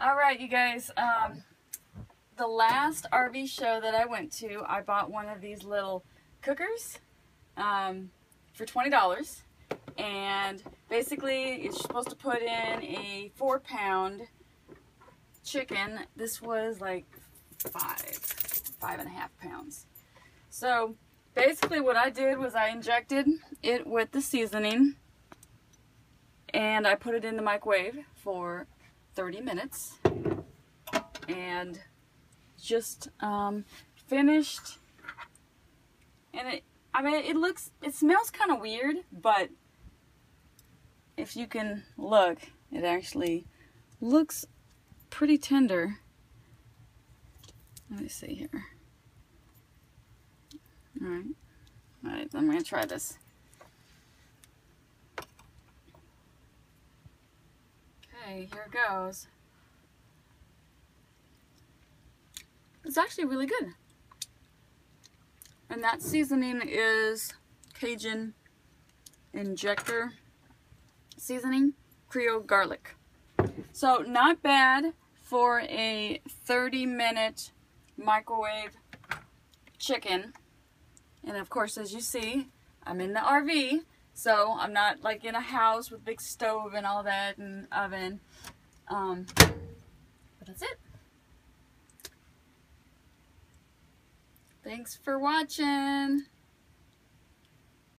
Alright, you guys, the last RV show that I went to, I bought one of these little cookers for $20. And basically, you're supposed to put in a 4-pound chicken. This was like 5.5 pounds. So basically what I did was I injected it with the seasoning and I put it in the microwave for 30 minutes and just finished. And it smells kind of weird, but if you can look, it actually looks pretty tender. Let me see here. Alright, I'm going to try this. Okay, here it goes. It's actually really good. And that seasoning is Cajun injector seasoning, Creole garlic. So not bad for a 30-minute microwave chicken. And of course, as you see, I'm in the RV, so I'm not like in a house with big stove and all that and oven. But that's it. Thanks for watching.